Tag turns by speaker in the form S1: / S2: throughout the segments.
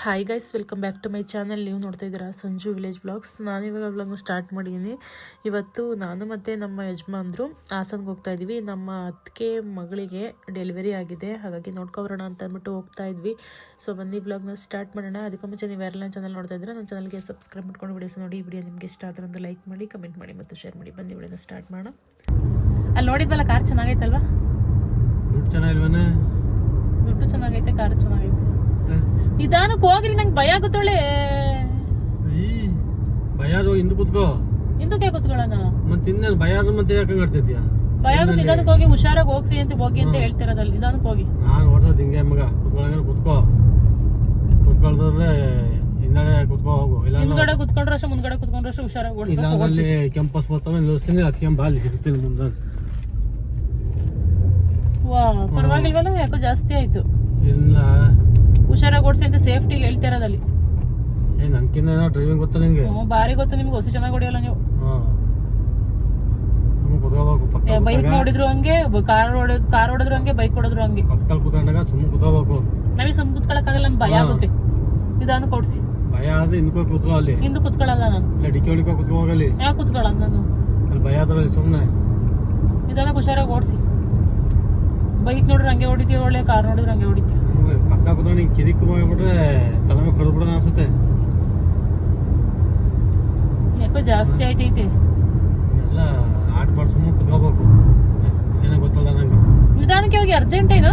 S1: Hi guys, welcome back to my channel. ನೀವು ನೋಡ್ತಾ ಇದ್ದೀರಾ ಸಂಜು ವಿಲೇಜ್ ಬ್ಲಾಗ್ಸ್. ನಾನಿವಾಗ ವ್ಲಾಗ್ನ ಸ್ಟಾರ್ಟ್ ಮಾಡಿದ್ದೀನಿ. ಇವತ್ತು ನಾನು ಮತ್ತು ನಮ್ಮ ಯಜಮಾನ್ರು ಹಾಸನ್ಗೆ ಹೋಗ್ತಾ ಇದ್ವಿ. ನಮ್ಮ ಅತ್ತಿಗೆ ಮಗಳಿಗೆ ಡೆಲಿವರಿ ಆಗಿದೆ, ಹಾಗಾಗಿ ನೋಡ್ಕೊಬರೋಣ ಅಂತ ಅಂದ್ಬಿಟ್ಟು ಹೋಗ್ತಾ ಇದ್ವಿ. ಸೊ ಬನ್ನಿ ವ್ಲಾಗ್ನ ಸ್ಟಾರ್ಟ್ ಮಾಡೋಣ. ಅದಕ್ಕೂ ಮುಂಚೆ ನೀವು ಯಾರೆಲ್ಲ ಚಾನಲ್ ನೋಡ್ತಾ ಇದ್ರೆ ನನ್ನ ಚಾನಲ್ಗೆ ಸಬ್ಸ್ಕ್ರೈಬ್ ಮಾಡ್ಕೊಂಡು ವಿಡಿಯೋಸ್ ನೋಡಿ. ಈ ವಿಡಿಯೋ ನಿಮಗೆ ಇಷ್ಟ ಆದರೆ ಒಂದು ಲೈಕ್ ಮಾಡಿ, ಕಮೆಂಟ್ ಮಾಡಿ ಮತ್ತು ಶೇರ್ ಮಾಡಿ. ಬನ್ನಿ ವಿಡಿಯೋನ ಸ್ಟಾರ್ಟ್ ಮಾಡೋಣ. ಅಲ್ಲಿ ನೋಡಿದ್ವಲ್ಲ, ಕಾರ್ ಚೆನ್ನಾಗೈತಲ್ವಾ?
S2: ದುಡ್ಡು ಚೆನ್ನಾಗಿಲ್ವೇ?
S1: ದುಡ್ಡು ಚೆನ್ನಾಗೈತೆ, ಕಾರು ಚೆನ್ನಾಗೈತೆ. ನಿಧಾನಕ್ಕೆ ಹೋಗ್ರಿ, ನಂಗೆ ಭಯ ಆಗುತ್ತೋಳೆ.
S2: ಭಯ ಹಿಂದೆ ಕೂತ್ಕೋ.
S1: ಹಿಂದಕ್ಕೆ ಕೂತ್ಕೊಳ್ಳೋಣ
S2: ಮತ್ತೆ ಇನ್ನೇನು ಭಯ ಮತ್ತೆ ಯಾಕೆ ಆಡ್ತಿದ್ಯಾ?
S1: ಭಯ ಆಗುತ್ತೆ. ನಿಧಾನಕ್ಕೆ ಹೋಗಿ, ಹುಷಾರಾಗಿ ಹೋಗಿ ಅಂತ ಹೇಳ್ತಿರೋದಲ್ಲಿ. ನಿಧಾನಕ್ಕೆ ಹೋಗಿ.
S2: ನಾನು ಓಡ್ಸೋದು ಹಿಂಗೆ ಮಗ, ಕೂತ್ಕೊಳ್ಳಂಗೆ ಕೂತ್ಕೋ. ಕೂತ್ಕೊಳ್ದ್ರೆ ಹಿಂದಡೆ ಕೂತ್ಕೋ ಹೋಗು. ಇಲ್ಲ
S1: ಹಿಂದ್ಗಡೆ ಕೂತ್ಕೊಂಡ್ರೆ ಅಷ್ಟೇ, ಮುಂದ್ಗಡೆ ಕೂತ್ಕೊಂಡ್ರೆ ಅಷ್ಟೇ ಹುಷಾರಾಗಿ ಓಡಿಸ್ಬೇಕು.
S2: ಅಲ್ಲಿ ಕೆಂಪಸ್ ಬರ್ತಾವೆ, ನಿಲ್ಲಿಸ್ತೀನಿ, ಅದಕ್ಕೆ ಬಾಲಿ ಇರ್ತೀನಿ ಮುಂದೆ.
S1: ವಾ, ಪರವಾಗಿಲ್ವಲ್ಲ? ಯಾಕೋ ಜಾಸ್ತಿ ಆಯ್ತು.
S2: ಇಲ್ಲ,
S1: ಹುಷಾರಾಗಿ ಓಡಿಸಿ ಅಂತ ಸೇಫ್ಟಿಗೆ ಹೇಳ್ತಿರೋದಲ್ಲಿ.
S2: ನನ್ಕಿನ್ನ ಡ್ರೈವಿಂಗ್ ಗೊತ್ತಾ ನಿಂಗೆ?
S1: ಬಾರಿ ಗೊತ್ತು ನಿಮ್ಗೆ, ಹೊಸ ಚೆನ್ನಾಗಿ ಹೊಡಿಯಲ್ಲ ನೀವು. ಬೈಕ್ ನೋಡಿದ್ರು ಹಂಗೆ, ಕಾರ್ ಹೊಡೆದ್ರು ಹಂಗೆ, ಬೈಕ್ ಹೊಡೆದ್ರು ಹಂಗೆ.
S2: ಪಕ್ಕದಲ್ಲಿ ಕೂತ್ಕೊಂಡಾಗ ಸುಮ್ಮನೆ ಕೂತ್ಕೋಬೇಕು.
S1: ನಾವೇ ಸುಮ್ಮನೆ ಕೂತ್ಕೊಳ್ಳಕ್ಕಾಗಲ್ಲ, ನಮ್ಗೆ ಭಯ ಆಗುತ್ತೆ. ನಿಧಾನ ಕೊಡ್ಸಿ.
S2: ಭಯ ಆದ್ರೆ ಹಿಂದಕ್ಕೆ ಕೂತ್ಕೋ. ಅಲ್ಲಿ
S1: ಹಿಂದೂ ಕೂತ್ಕೊಳ್ಳಲ್ಲ ನಾನು.
S2: ಇಲ್ಲ, ಡಿಕ್ಕಿ ಹೊಡಿಕೋ ಕೂತ್ಕೋ ಹೋಗಲ್ಲಿ.
S1: ಯಾಕೆ ಕೂತ್ಕೊಳ್ಳಲ್ಲ ನಾನು? ಅಲ್ಲಿ
S2: ಭಯ ಆದ್ರಲ್ಲಿ ಸುಮ್ಮನೆ
S1: ನಿಧಾನಕ್ಕೆ ಹುಷಾರಾಗಿ ಓಡಿಸಿ. ಬೈಕ್ ನೋಡಿದ್ರೆ ಹಂಗೆ ಹೊಡಿತೀವಿ, ಒಳ್ಳೆ ಕಾರ್ ನೋಡಿದ್ರೆ ಹಂಗೆ ಹೊಡಿತೀವಿ.
S2: ಪಕ್ಕ ಕೂತ್ಕೊಂಡು ಹಿಂಗೆ ಕಿರಿಕ್ ಮಾಡ್ಬಿಟ್ರೆ ತಲೆ ಕಡ್ಬಿಡೋಣ ಅನ್ಸುತ್ತೆ.
S1: ಯಾಕೋ ಜಾಸ್ತಿ ಆಯ್ತೈತೆ
S2: ಎಲ್ಲ ಆಡ್ಬಾರ್ದು, ಸುಮ್ಮನೆ ಕುತ್ಕೋಬೇಕು. ಏನೋ ಗೊತ್ತಲ್ಲ ನಂಗೆ.
S1: ನಿಧಾನಕ್ಕೆ ಹೋಗಿ. ಅರ್ಜೆಂಟ್ ಏನು?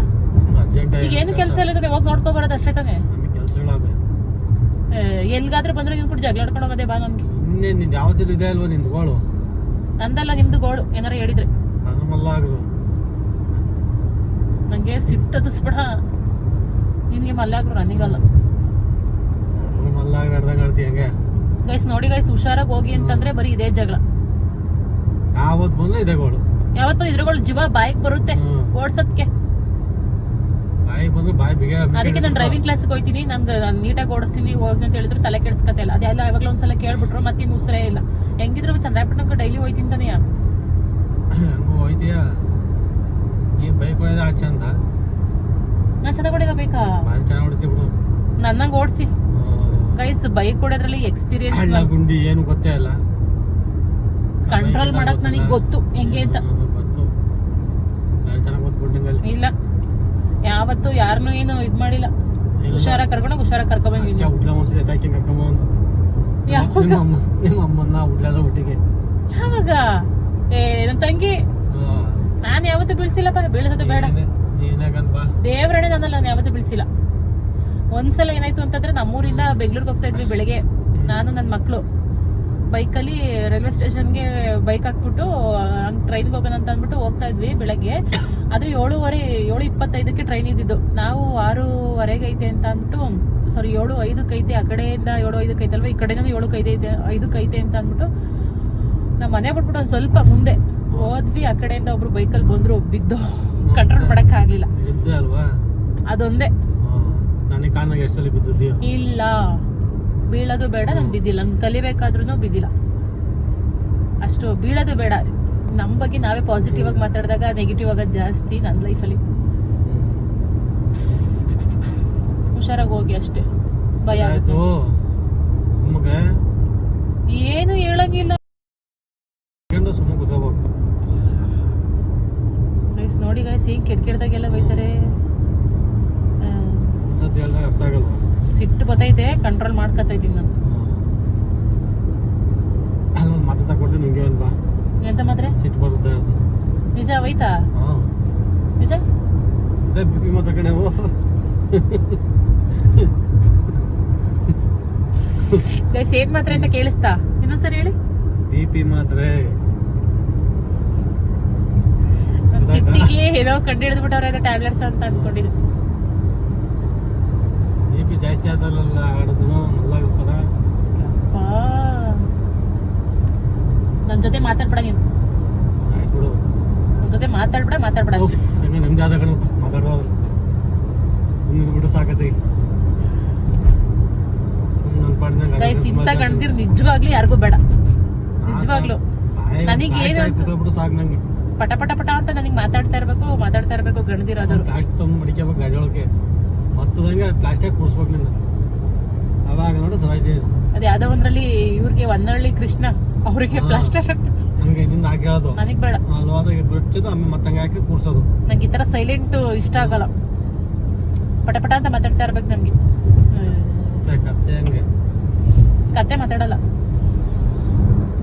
S2: ಅರ್ಜೆಂಟ್
S1: ಈಗ ಏನು ಕೆಲಸ ಇಲ್ಲ, ಹೋಗಿ ನೋಡ್ಕೊ ಬರೋದು ಅಷ್ಟೇ ತಾನೆ.
S2: ನಮಗೆ ಕೆಲಸಗಳಾವೆ.
S1: ಎಲ್ಗಾದ್ರೆ ಬಂದ್ರೆ ನಿನ್ ಕೂಡ ಜಗಳಾಡ್ಕೊಂಡು ಹೋಗೋದೇ ಬಾ ನನ್ಗೆ.
S2: ಇನ್ನೇನು ನಿಂದು ಯಾವ್ದಿಲ್ಲ ಇದೆ ಅಲ್ವಾ ನಿಂದು ಗೋಳು?
S1: ನಂದಲ್ಲ, ನಿಮ್ದು ಗೋಳು. ಏನಾರ ಹೇಳಿದ್ರೆ
S2: ಅದು ಮಲ್ಲ ಆಗದು.
S1: ನಂಗೆ ಸಿಟ್ಟದಿಸ್ಬೇಡ. ನಿನ್ಗೆ ಮಲ್ಲಾಗ್ರು, ನನಗಲ್ಲ.
S2: ಮಲ್ಲ ಆಡ್ದಂಗೆ ಆಡ್ತೀಯ ಹಂಗೆ.
S1: ಗೈಸ್ ನೋಡಿ ಗೈಸ್, ಹುಷಾರಾಗಿ ಹೋಗಿ ಅಂತಂದ್ರೆ ಬರೀ ಇದೇ ಜಗಳ.
S2: ಯಾವತ್ತು ಬಂದ್ರೆ ಇದೇ ಗೋಳು.
S1: ಯಾವತ್ತು ಬಂದು ಇದ್ರಗಳು ಜೀವ ಬಾಯಿಗೆ ಬರುತ್ತೆ ಓಡ್ಸತ್ಕೆ.
S2: ಬಾಯಿ ಬಂದ್ರೆ ಬಾಯಿ ಬಿಗ.
S1: ಅದಕ್ಕೆ ನಾನು ಡ್ರೈವಿಂಗ್ ಕ್ಲಾಸ್ಗೆ ಹೋಗ್ತೀನಿ. ನಾನು ನೀಟಾಗಿ ಓಡಿಸ್ತೀನಿ ಹೋಗಿ ಅಂತ ಹೇಳಿದ್ರು ತಲೆ ಕೆಡ್ಸ್ಕತೆ ಇಲ್ಲ. ಅದೆಲ್ಲ ಯಾವಾಗಲೂ ಒಂದ್ಸಲ ಕೇಳ್ಬಿಟ್ರು ಮತ್ತೆ ಇನ್ನು ಉಸಿರೇ ಇಲ್ಲ. ಹೆಂಗಿದ್ರು ಚಂದ್ರಾಪಟ್ಟಣಕ್ಕೆ ಡೈಲಿ ಹೋಯ್ತೀನಿ ತಾನೆಯ.
S2: ಹಂಗೂ ಹೋಯ್ತೀಯಾ? ನೀನ್ ಬೈಕ್ ಹೊಡೆದ ಆ ಚಂದ.
S1: ನಾನು ಚೆನ್ನಾಗಿ ಹೊಡೆದ ಬೇಕಾ?
S2: ಭಾರಿ ಚೆನ್ನಾಗಿ ಹೊಡಿತೀವಿ ಬಿಡು.
S1: ನನ್ನಂಗೆ ಓಡಿಸಿ ಗೈಸ್. Bike ಹೊಡೆದ್ರಲ್ಲಿ experience.
S2: ಹಳ್ಳ ಗುಂಡಿ ಏನು ಗೊತ್ತೇ ಇಲ್ಲ.
S1: ಕಂಟ್ರೋಲ್ ಮಾಡಕ್ ನನಗೆ ಗೊತ್ತು ಹೆಂಗೆ ಅಂತ.
S2: ಗೊತ್ತು, ಚೆನ್ನಾಗಿ ಗೊತ್ತು.
S1: ಇಲ್ಲ, ಯಾವತ್ತು ಯಾರನ್ನೂ ಏನು ಇದ್ ಮಾಡಿಲ್ಲ. ಹುಷಾರಾಗಿ ಕರ್ಕೊಂಡೋಗಿ ಹುಷಾರಾಗಿ ಕರ್ಕೊಂಡ್ಬಂದಿದ್ದೀನಿ.
S2: ಉಡ್ಲ ಮನ್ಸಿದೆ ತಾಕಿ ಕರ್ಕೊಂಬಂದು. ನಿಮ್ಮ ಅಮ್ಮನ್ನ ಉಡ್ಲದ ಒಟ್ಟಿಗೆ
S1: ಯಾವಾಗ? ನನ್ನ ತಂಗಿ. ನಾನು ಯಾವತ್ತೂ ಬೀಳ್ಸಿಲ್ಲಪ್ಪ. ಬೀಳ್ಸೋದು ಬೇಡ. ದೇವ್ರಣೆ ನನ್ನಲ್ಲ, ನಾನು ಯಾವತ್ತೂ ಬೀಳ್ಸಿಲ್ಲ. ಒಂದ್ಸಲ ಏನಾಯ್ತು ಅಂತಂದ್ರೆ, ನಮ್ಮೂರಿಂದ ಬೆಂಗ್ಳೂರ್ಗೆ ಹೋಗ್ತಾ ಇದ್ವಿ ಬೆಳಗ್ಗೆ. ನಾನು ನನ್ನ ಮಕ್ಕಳು ಬೈಕಲ್ಲಿ ರೈಲ್ವೆ ಸ್ಟೇಷನ್ಗೆ ಬೈಕ್ ಹಾಕ್ಬಿಟ್ಟು ಟ್ರೈನ್ಗೆ ಹೋಗೋಣ ಅಂತ ಅಂದ್ಬಿಟ್ಟು ಹೋಗ್ತಾ ಇದ್ವಿ ಬೆಳಗ್ಗೆ. ಅದು 7:25 ಟ್ರೈನ್ ಇದ್ದಿದ್ದು. ನಾವು 6:15 ಐತೆ ಅಂತ ಅಂದ್ಬಿಟ್ಟು, ಸಾರಿ 7:05 ಐತೆ. ಆ ಕಡೆಯಿಂದ 7:05 ಐತಲ್ವ, ಈ ಕಡೆಯಿಂದ 7:05 ಐತೆ ಅಂತ ಅಂದ್ಬಿಟ್ಟು ನಮ್ಮ ಮನೆ ಬಿಟ್ಬಿಟ್ಟು ಒಂದು ಸ್ವಲ್ಪ ಮುಂದೆ ಹೋದ್ವಿ. ಆ ಕಡೆಯಿಂದ ಒಬ್ರು ಬೈಕಲ್ಲಿ ಬಂದ್ರು, ಬಿದ್ದು ಕಂಟ್ರೋಲ್ ಮಾಡಕ್ ಆಗ್ಲಿಲ್ಲ. ಅದೊಂದೇ. ಇಲ್ಲ, ಬೀಳೋದು ಬೇಡ. ನಾನು ಬಿದ್ದಿಲ್ಲ. ನಾನು ಕಲಿಬೇಕಾದ್ರೂ ಬಿದ್ದಿಲ್ಲ. ಅಷ್ಟು ಬೀಳೋದು ಬೇಡ. ನಮ್ಮ ಬಗ್ಗೆ ನಾವೇ ಪಾಸಿಟಿವ್ ಆಗಿ ಮಾತಾಡಿದಾಗ ನೆಗೆಟಿವ್ ಆಗೋದು ಜಾಸ್ತಿ ನನ್ನ ಲೈಫಲ್ಲಿ. ಹುಷಾರಾಗಿ ಹೋಗಿ ಅಷ್ಟೇ. ಭಯ ಆಗುತ್ತೆ. ಏನು ಹೇಳಂಗಿಲ್ಲ. ನೋಡಿ ಗೈಸ್, ಹಿಂಗ್ ಕೆಡ್ದಾಗೆಲ್ಲ ಬೈತಾರೆ. ಸಿಟ್ಟು ಬತ್ತೈತೆ, ಕಂಟ್ರೋಲ್ ಮಾಡ್ಕೊತೈತೀನಿ ನಾನು. ಎಂತ ಮಾತ್ರ
S2: ಸಿಟ್ಟು ಬರುತ್ತೆ?
S1: ನಿಜ ಹೋಯ್ತಾ? ನಿಜ ಗೈಸ್, ಏನ್ ಮಾತ್ರ ಅಂತ ಕೇಳಿಸ್ತಾ? ಇನ್ನೊಂದ್ಸರಿ ಹೇಳಿ.
S2: BP ಮಾತ್ರೆ.
S1: ಸಿಟ್ಟಿಗೆ ಏನೋ ಕಂಡು ಹಿಡಿದು ಬಿಟ್ಟವ್ರೆ ಟ್ಯಾಬ್ಲೆಟ್ಸ್ ಅಂತ ಅನ್ಕೊಂಡಿದ್ದೆ.
S2: BP ಜಾಸ್ತಿ ಆದಲ್ಲ ಆಡೋದು ಮಲ್ಲಾಗುತ್ತದ.
S1: ನನ್ನ ಜೊತೆ ಮಾತಾಡ್ಬೇಡ ನೀನು.
S2: ಆಯ್ತು ಬಿಡು,
S1: ನನ್ನ ಜೊತೆ ಮಾತಾಡ್ಬೇಡ ಅಷ್ಟೇ.
S2: ನಮ್ದು ಆದ ಕಣ ಮಾತಾಡೋದು. ಸುಮ್ಮನೆ ಬಿಟ್ಟು ಸಾಕತಿ.
S1: ಗೈಸ್, ಇಂಥ ಗಂಡದಿರು ನಿಜವಾಗ್ಲೂ ಯಾರಿಗೂ ಬೇಡ. ನಿಜವಾಗ್ಲು ನನಗೇನು
S2: ಸಾಕು. ನಂಗೆ
S1: ಪಟ ಪಟ ಪಟ ಅಂತ ನನಗೆ ಮಾತಾಡ್ತಾ ಇರ್ಬೇಕು ಗಣದಿರೋದು.
S2: ಗಾಡಿ ಒಳಗೆ ಮತ್ತದಂಗೆ ಪ್ಲಾಸ್ಟಿಕ್ ಕೂರಿಸ್ಬೇಕು. ನಿನ್ನ ಮಾತಾಡೋ ಸಲ ಇದೆ.
S1: ಅದು ಯಾವ್ದೋ ಒಂದ್ರಲ್ಲಿ ಇವ್ರಿಗೆ ಹೊನ್ನಳ್ಳಿ ಕೃಷ್ಣ ಅವ್ರಿಗೆ ಪ್ಲಾಸ್ಟರ್
S2: ಹಂಗೆ ಇದನ್ನ ಹಾಕಿ ಹೇಳೋದು
S1: ನನಗ್ ಬೇಡ.
S2: ಅಲ್ವಾದಾಗ ಬಿಡ್ಸೋದು ಆಮೇಲೆ ಮತ್ತೆ ಹಂಗೆ ಹಾಕಿ ಕೂರ್ಸೋದು.
S1: ನಂಗೆ ಈ ತರ ಸೈಲೆಂಟ್ ಇಷ್ಟ ಆಗಲ್ಲ. ಪಟ ಪಟ ಅಂತ ಮಾತಾಡ್ತಾ ಇರ್ಬೇಕು ನನ್ಗೆ.
S2: ಕತ್ತೆ ಹಂಗೆ
S1: ಕತೆ ಮಾತಾಡಲ್ಲ,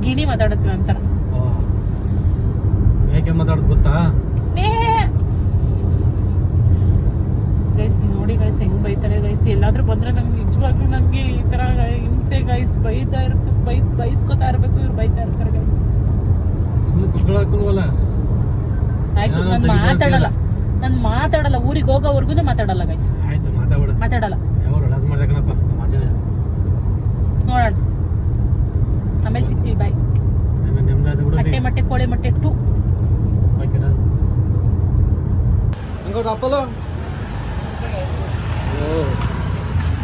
S1: ಗಿಣಿ ಮಾತಾಡುತ್ತೆ ನಂತರ.
S2: ಯಾಕೆ ಮಾತಾಡೋದು ಗೊತ್ತಾ?
S1: ಗೈಸ್ ನೋಡಿ ಗೈಸ್ ಹೆಂಗ್ ಬೈತಾರೆ ಗೈಸ್. ಎಲ್ಲಾದ್ರೂ ಬಂದ್ರೆ ನಂಗೆ ನಿಜವಾಗ್ಲೂ ನಂಗೆ ಈ ತರ ಹಿಂಸೆ ಗೈಸ್. ಬೈತಾ ಇರುತ್ತೆ, ಬೈಸ್ಕೊತಾ ಇರ್ಬೇಕು, ಇವ್ರು ಬೈತಾ ಇರ್ತಾರೆ ಗೈಸ್. ಆಯ್ತು ನಾನು ಮಾತಾಡಲ್ಲ ಊರಿಗೆ ಹೋಗೋವರ್ಗು ಮಾತಾಡಲ್ಲ ಗೈಸ್. ಮಾತಾಡಲ್ಲ ನೋಡೋಣ, ಆಮೇಲೆ ಸಿಗ್ತೀವಿ. ಬಾಯ್. ಮೊಟ್ಟೆ ಕೋಳಿ ಮೊಟ್ಟೆ 2
S2: ಅಪ್ಪಲು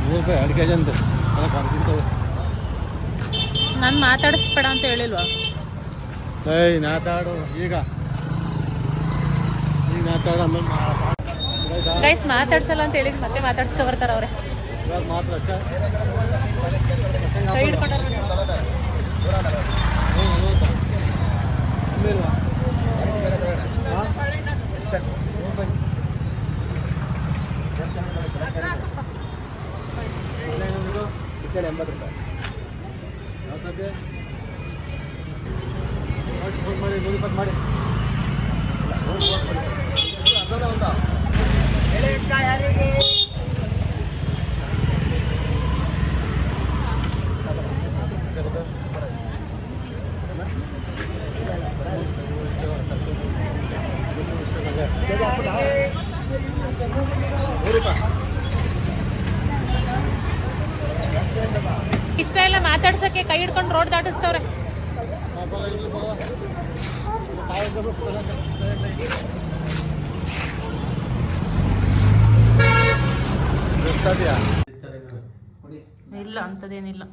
S2: 3 ರೂಪಾಯಿ 2 kg ಅಂತೆ.
S1: ನಾನು ಮಾತಾಡಿಸ್ಬೇಡ ಅಂತ ಹೇಳಿಲ್ವಾ?
S2: ಮಾತಾಡು ಈಗ ಮಾತಾಡ.
S1: ಗೈಸ್ ಮಾತಾಡ್ಸಲ್ಲ ಅಂತ ಹೇಳಿ ಮತ್ತೆ ಮಾತಾಡ್ಸ್ಕೊ ಬರ್ತಾರ ಅವ್ರೆ. ಕೈ ಹಿಡ್ಕೊಂಡ್ರೆ
S2: ಮಾಡಿ
S1: ಇಷ್ಟ ಇಲ್ಲ ಮಾತಾಡ್ಸಕ್ಕೆ. ಕೈ ಹಿಡ್ಕೊಂಡು ರೋಡ್ ದಾಟಿಸ್ತವ್ರೆ. ಇಲ್ಲ ಅಂತದೇನಿಲ್ಲ.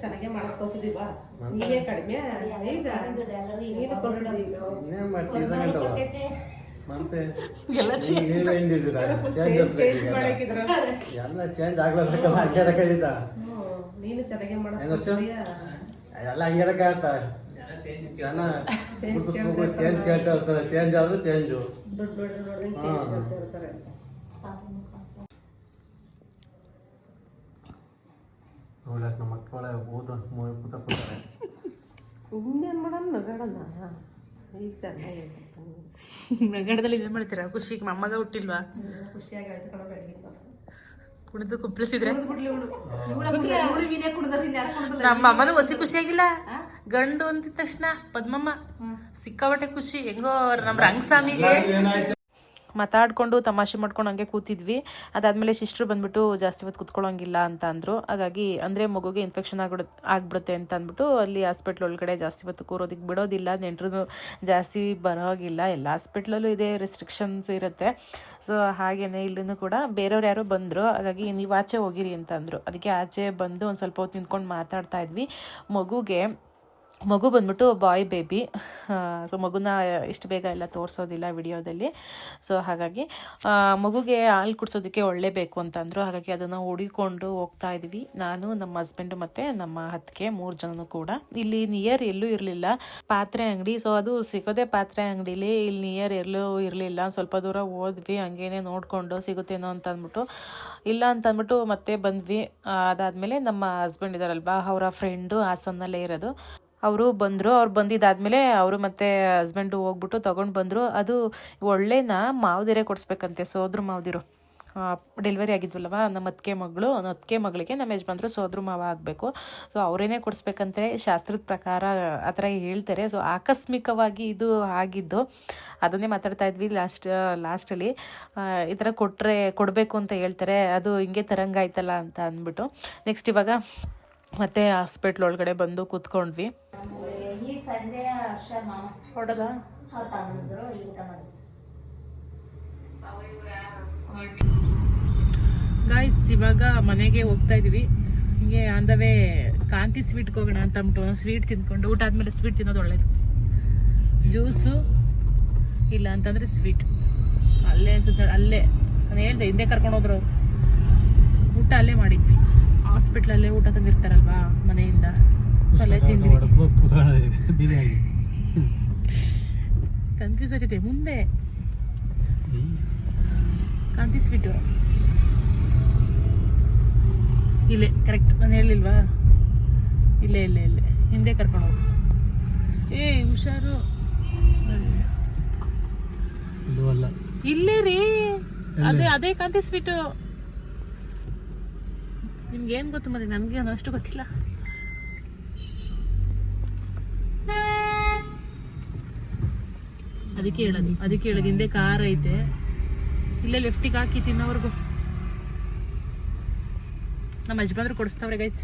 S3: ಚೆನ್ನಾಗೆ ಮಾಡಕ್ ಹೋಗ್ತಿದೀವ. ನೀವೇ ಕಡಿಮೆ
S2: ಎಲ್ಲ ಚೇಂಜ್ ಆಗ್ಲಕ್ಕ.
S3: ನೀನು ಚೆನ್ನಾಗೆ ಮಾಡಕ್
S2: ಎಲ್ಲ ಹಂಗೆ ಚೇಂಜ್ ಕೇಳ್ತಾ ಇರ್ತಾರೆ. ಚೇಂಜ್ ಆದ್ರೆ ಚೇಂಜು. ನೋಡಕ್ ನಮ್ಮ ಮಕ್ಕಳ ಓದ ಕೂತ ಕೂತಾರೆ.
S3: ಇನ್ನೇನ್ ಮಾಡೋಣ, ನಗಾಡೋಣ. ಈಗ ಚೆನ್ನಾಗಿ
S1: ನಗರದಲ್ಲಿ ಇದೇ ಮಾಡ್ತೀರಾ? ಖುಷಿಗೆ ಮೊಮ್ಮಗ ಹುಟ್ಟಿಲ್ವಾ?
S3: ಖುಷಿಯಾಗಿ ಆಯ್ತು ಕಣ. ಬೆಳಗಿಂದ
S1: ಕುಣಿದು ಕುಪ್ಪಳಿಸಿದ್ರೆ ನಮ್ಮ ಅಮ್ಮನೂ ಹೊಸಿ ಖುಷಿಯಾಗಿಲ್ಲ. ಗಂಡು ಅಂದಿದ ತಕ್ಷಣ ಪದ್ಮಮ್ಮ ಸಿಕ್ಕಾಬಟ್ಟೆ ಖುಷಿ. ಹೆಂಗೋ ನಮ್ಮ ರಂಗಸ್ವಾಮಿಗೆ ಮಾತಾಡ್ಕೊಂಡು ತಮಾಷೆ ಮಾಡ್ಕೊಂಡು ಹಂಗೆ ಕೂತಿದ್ವಿ. ಅದಾದ್ಮೇಲೆ ಸಿಸ್ಟ್ರು ಬಂದ್ಬಿಟ್ಟು ಜಾಸ್ತಿ ಹೊತ್ತು ಕುತ್ಕೊಳ್ಳೋಂಗಿಲ್ಲ ಅಂತ ಅಂದರು. ಹಾಗಾಗಿ ಅಂದರೆ ಮಗುಗೆ ಇನ್ಫೆಕ್ಷನ್ ಆಗ್ಬಿಡುತ್ತೆ ಅಂತ ಅಂದ್ಬಿಟ್ಟು ಅಲ್ಲಿ ಹಾಸ್ಪಿಟ್ಲ್ ಒಳಗಡೆ ಜಾಸ್ತಿ ಹೊತ್ತು ಕೂರೋದಕ್ಕೆ ಬಿಡೋದಿಲ್ಲ. ನೆಂಟರು ಜಾಸ್ತಿ ಬರೋಗಿಲ್ಲ. ಎಲ್ಲ ಹಾಸ್ಪಿಟ್ಲಲ್ಲೂ ಇದೇ ರೆಸ್ಟ್ರಿಕ್ಷನ್ಸ್ ಇರುತ್ತೆ. ಸೊ ಹಾಗೇನೆ ಇಲ್ಲೂ ಕೂಡ ಬೇರೆಯವ್ರು ಯಾರೋ ಬಂದರು. ಹಾಗಾಗಿ ನೀವು ಆಚೆ ಹೋಗಿರಿ ಅಂತ ಅಂದರು. ಅದಕ್ಕೆ ಆಚೆ ಬಂದು ಒಂದು ಸ್ವಲ್ಪ ಹೊತ್ತು ನಿಂತ್ಕೊಂಡು ಮಾತಾಡ್ತಾ ಇದ್ವಿ. ಮಗು ಬಂದ್ಬಿಟ್ಟು ಬಾಯ್ ಬೇಬಿ. ಸೊ ಮಗುನ ಇಷ್ಟು ಬೇಗ ಎಲ್ಲ ತೋರಿಸೋದಿಲ್ಲ ವಿಡಿಯೋದಲ್ಲಿ. ಸೊ ಹಾಗಾಗಿ ಮಗುಗೆ ಹಾಲು ಕುಡಿಸೋದಕ್ಕೆ ಒಳ್ಳೆ ಬೇಕು ಅಂತಂದರು. ಹಾಗಾಗಿ ಅದನ್ನು ಹುಡಿಕೊಂಡು ಹೋಗ್ತಾ ಇದ್ವಿ. ನಾನು, ನಮ್ಮ ಹಸ್ಬೆಂಡು ಮತ್ತು ನಮ್ಮ ಅತ್ತಿಗೆ 3 ಜನನು ಕೂಡ. ಇಲ್ಲಿ ನಿಯರ್ ಎಲ್ಲೂ ಇರಲಿಲ್ಲ ಪಾತ್ರೆ ಅಂಗಡಿ. ಸೊ ಅದು ಸಿಗೋದೆ ಪಾತ್ರೆ ಅಂಗಡಿಲಿ. ಇಲ್ಲಿ ನಿಯರ್ ಎಲ್ಲೂ ಇರಲಿಲ್ಲ. ಸ್ವಲ್ಪ ದೂರ ಹೋದ್ವಿ, ಹಂಗೇನೆ ನೋಡಿಕೊಂಡು ಸಿಗುತ್ತೇನೋ ಅಂತ ಅಂದ್ಬಿಟ್ಟು. ಇಲ್ಲ ಅಂತಂದ್ಬಿಟ್ಟು ಮತ್ತೆ ಬಂದ್ವಿ. ಅದಾದಮೇಲೆ ನಮ್ಮ ಹಸ್ಬೆಂಡ್ ಇದ್ದಾರಲ್ವಾ, ಅವರ ಫ್ರೆಂಡು ಹಾಸನ್ನಲ್ಲೇ ಇರೋದು, ಅವರು ಬಂದರು. ಅವ್ರು ಬಂದಿದ್ದಾದಮೇಲೆ ಅವರು ಮತ್ತು ಹಸ್ಬೆಂಡು ಹೋಗ್ಬಿಟ್ಟು ತೊಗೊಂಡು ಬಂದರು. ಅದು ಒಳ್ಳೆನ ಮಾವದಿರೇ ಕೊಡಿಸ್ಬೇಕಂತೆ, ಸೋದ್ರ ಮಾವದಿರು. ಡೆಲಿವರಿ ಆಗಿದ್ವಲ್ವ ನಮ್ಮ ಅತ್ತಿಗೆ ಮಗಳಿಗೆ ನಮ್ಮ ಯಜಮಾನ್ರು ಸೋದ್ರ ಮಾವ ಆಗಬೇಕು. ಸೊ ಅವರೇನೇ ಕೊಡಿಸ್ಬೇಕಂತೆ ಶಾಸ್ತ್ರದ ಪ್ರಕಾರ ಆ ಥರ ಹೇಳ್ತಾರೆ. ಸೊ ಆಕಸ್ಮಿಕವಾಗಿ ಇದು ಆಗಿದ್ದು. ಅದನ್ನೇ ಮಾತಾಡ್ತಾ ಇದ್ವಿ ಲಾಸ್ಟಲ್ಲಿ. ಈ ಥರ ಕೊಡಬೇಕು ಅಂತ ಹೇಳ್ತಾರೆ. ಅದು ಹಿಂಗೆ ತರಂಗಾಯ್ತಲ್ಲ ಅಂತ ಅಂದ್ಬಿಟ್ಟು ನೆಕ್ಸ್ಟ್ ಇವಾಗ ಮತ್ತೆ ಹಾಸ್ಪಿಟ್ಲ್ ಒಳಗಡೆ ಬಂದು ಕೂತ್ಕೊಂಡ್ವಿ. ಹೊಡದ ಗಾಯ್ಸ್ ಇವಾಗ ಮನೆಗೆ ಹೋಗ್ತಾ ಇದೀವಿ. ಹೀಗೆ ಆನ್ ದ ವೇ ಕಾಂತಿ ಸ್ವೀಟ್ಗೆ ಹೋಗೋಣ ಅಂತ ಅಂದ್ಬಿಟ್ಟು ಸ್ವೀಟ್ ತಿಂದ್ಕೊಂಡು ಊಟ ಆದಮೇಲೆ ಸ್ವೀಟ್ ತಿನ್ನೋದು ಒಳ್ಳೇದು. ಜ್ಯೂಸು ಇಲ್ಲ ಅಂತಂದರೆ ಸ್ವೀಟ್. ಅಲ್ಲೇ ಅನ್ಸುತ್ತೆ, ಅಲ್ಲೇ ನಾನು ಹೇಳ್ದೆ ಹಿಂದೆ ಕರ್ಕೊಂಡು ಹೋದ್ರು ಊಟ ಅಲ್ಲೇ ಮಾಡಿದ್ವಿ. ಹಾಸ್ಪಿಟ್ಲಲ್ಲೇ ಊಟ ತಂದಿರ್ತಾರಲ್ವಾ ಮನೆಯಿಂದ, ಸೊ ಅಲ್ಲೇ ತಿಂದ್ವಿ. ಕನ್ಫ್ಯೂಸ್ ಆಗ್ತೈತೆ ಮುಂದೆ. ಕಾಂತಿ ಸ್ವೀಟು ಇಲ್ಲೇ ಕರೆಕ್ಟ್, ನಾನು ಹೇಳಿಲ್ವಾ? ಇಲ್ಲೇ ಇಲ್ಲೇ ಇಲ್ಲೇ ಹಿಂದೆ ಕರ್ಕೊಂಡು ಹೋಗಿ. ಹುಷಾರು. ಇಲ್ಲೇ ರೀ, ಅದೇ ಕಾಂತಿ ಸ್ವೀಟು. ನಿಮ್ಗೆ ಏನ್ ಗೊತ್ತು ಮತ್ತೆ, ನನಗೆ ಅಷ್ಟು ಗೊತ್ತಿಲ್ಲ. ಅದಕ್ಕೆ ಹೇಳೋದು ಹಿಂದೆ ಕಾರ್ ಐತೆ, ಇಲ್ಲೇ ಲೆಫ್ಟಿಗೆ ಹಾಕಿ ತಿನ್ನೋವರೆಗೂ. ನಮ್ಮ ಯಜಮಾನ್ರು ಕೊಡಿಸ್ತಾವ್ರೆ ಗೈಸ್.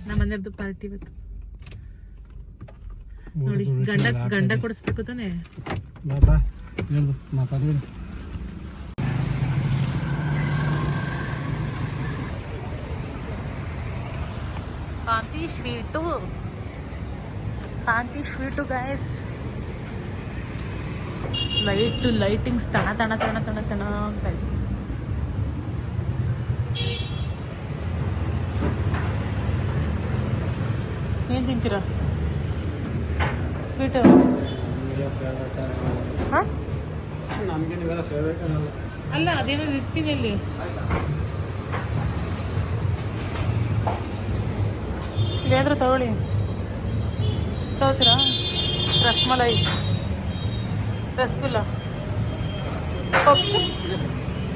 S1: ನಮ್ಮ ಮನೆಯವ್ರದ್ದು ಪಾರ್ಟಿ ಇವತ್ತು ನೋಡಿ. ಗಂಡ ಕೊಡಿಸ್ಬೇಕು ತಾನೆ. ಕಾಂತಿ ಸ್ವೀಟು ಗೈಸ್. ಲೈಟಿಂಗ್ಸ್ ತಣ ತಣ ತಣ ತಣ ತಣ ಅಂತ ಇದೆ. ಏನ್ ತಿಂತೀರಾ? ಸ್ವೀಟು ಅಲ್ಲ, ಅದೇನೋ ಇರ್ತೀನಿ ಅಲ್ಲಿ. ಇಲ್ಲಾಂದ್ರೆ ತಗೊಳ್ಳಿ. ತಗೋತೀರಾ? ರಸ್ಮಲೈ, ರಸಗುಲ್ಲ,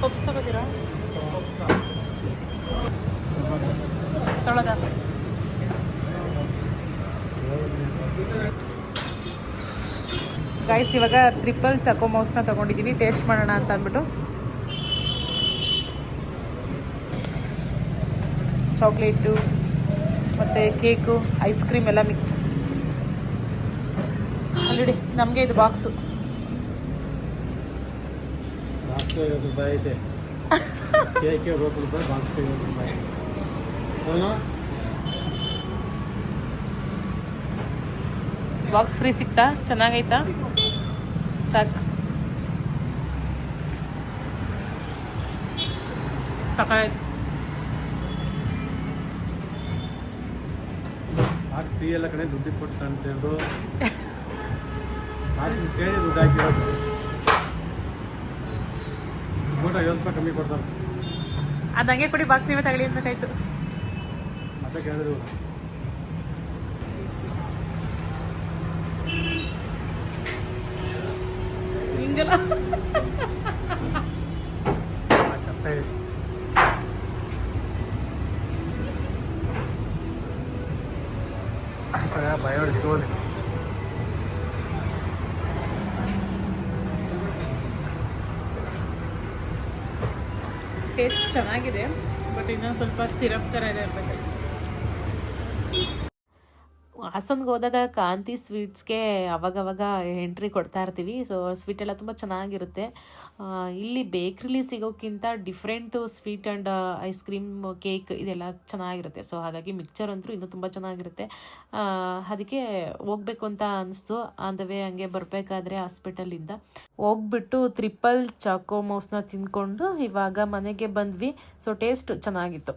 S1: ಪಪ್ಸ್ ತಗೋತೀರಾ? ತೊಳದ ಗೈಸ್, ಇವಾಗ ಟ್ರಿಪಲ್ ಚಕೋ ಮೌಸ್ನ ತಗೊಂಡಿದ್ದೀವಿ ಟೇಸ್ಟ್ ಮಾಡೋಣ ಅಂತ ಅಂದ್ಬಿಟ್ಟು. ಚಾಕ್ಲೇಟು ಮತ್ತು ಕೇಕು, ಐಸ್ ಕ್ರೀಮ್ ಎಲ್ಲ ಮಿಕ್ಸ್. ಆಲ್ರೆಡಿ ನಮಗೆ ಇದು ಬಾಕ್ಸು. ಬಾಕ್ಸ್ ಫ್ರೀ ಸಿಕ್ತಾ? ಚೆನ್ನಾಗೈತಾ? ಸಾಕು, ಸಾಕಾಯ್ತು.
S2: ಫ್ರೀ ಎಲ್ಲ ಕಡೆ ದುಡ್ಡು ಕೊಟ್ಟು ಅಂತೇಳಿ ಕೇಳಿ ದುಡ್ಡು ಹಾಕಿರೋದು. ಊಟ 50 ರೂಪಾಯಿ ಕಮ್ಮಿ ಕೊಡ್ತಾರೆ.
S1: ಅದು ಹಂಗೆ ಕೊಡಿ, ಬಾಕ್ಸ್ ನೀವೇ ತಗೊಳ್ಳಿ ಅನ್ಬೇಕಾಯ್ತು.
S2: ಮತ್ತೆ ಕೇಳಿದ್ರು
S1: ಹಿಂಗೆಲ್ಲ
S2: ಭಯ ಹೊಡಿಸ್ಕೊಳ್ಳಿ.
S1: ಟೇಸ್ಟ್ ಚೆನ್ನಾಗಿದೆ, ಬಟ್ ಇನ್ನೊಂದು ಸ್ವಲ್ಪ ಸಿರಪ್ ಥರ ಇದೆ ಇರಬೇಕು. ಹಾಸನ್ಗೆ ಹೋದಾಗ ಕಾಂತಿ ಸ್ವೀಟ್ಸ್ಗೆ ಅವಾಗವಾಗ ಎಂಟ್ರಿ ಕೊಡ್ತಾ ಇರ್ತೀವಿ. ಸೊ ಸ್ವೀಟೆಲ್ಲ ತುಂಬ ಚೆನ್ನಾಗಿರುತ್ತೆ. ಇಲ್ಲಿ ಬೇಕ್ರಿಲಿ ಸಿಗೋಕ್ಕಿಂತ different sweet and ice cream, cake ಇದೆಲ್ಲ ಚೆನ್ನಾಗಿರುತ್ತೆ. ಸೊ ಹಾಗಾಗಿ ಮಿಕ್ಚರ್ ಅಂತೂ ಇನ್ನೂ ತುಂಬ ಚೆನ್ನಾಗಿರುತ್ತೆ. ಅದಕ್ಕೆ ಹೋಗ್ಬೇಕು ಅಂತ ಅನಿಸ್ತು. ಆನ್ ದ ವೇ ಹಂಗೆ ಬರಬೇಕಾದ್ರೆ ಹಾಸ್ಪಿಟಲಿಂದ ಹೋಗ್ಬಿಟ್ಟು ಟ್ರಿಪಲ್ ಚಾಕೋ ಮೌಸ್ನ ತಿಂದ್ಕೊಂಡು ಇವಾಗ ಮನೆಗೆ ಬಂದ್ವಿ. ಸೊ ಟೇಸ್ಟ್ ಚೆನ್ನಾಗಿತ್ತು.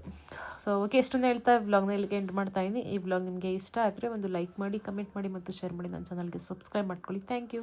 S1: ಸೊ ಓಕೆ, ಎಷ್ಟೊಂದು ಹೇಳ್ತಾ ವ್ಲಾಗ್ನ ಇಲ್ಲಿಗೆ ಎಂಡ್ ಮಾಡ್ತಾ ಇದ್ದೀನಿ. ಈ ವ್ಲಾಗ್ ನಿಮಗೆ ಇಷ್ಟ ಆದರೆ ಒಂದು ಲೈಕ್ ಮಾಡಿ, ಕಮೆಂಟ್ ಮಾಡಿ ಮತ್ತು ಶೇರ್ ಮಾಡಿ. ನನ್ನ ಚಾನಲ್ಗೆ ಸಬ್ಸ್ಕ್ರೈಬ್ ಮಾಡ್ಕೊಳ್ಳಿ. Thank you.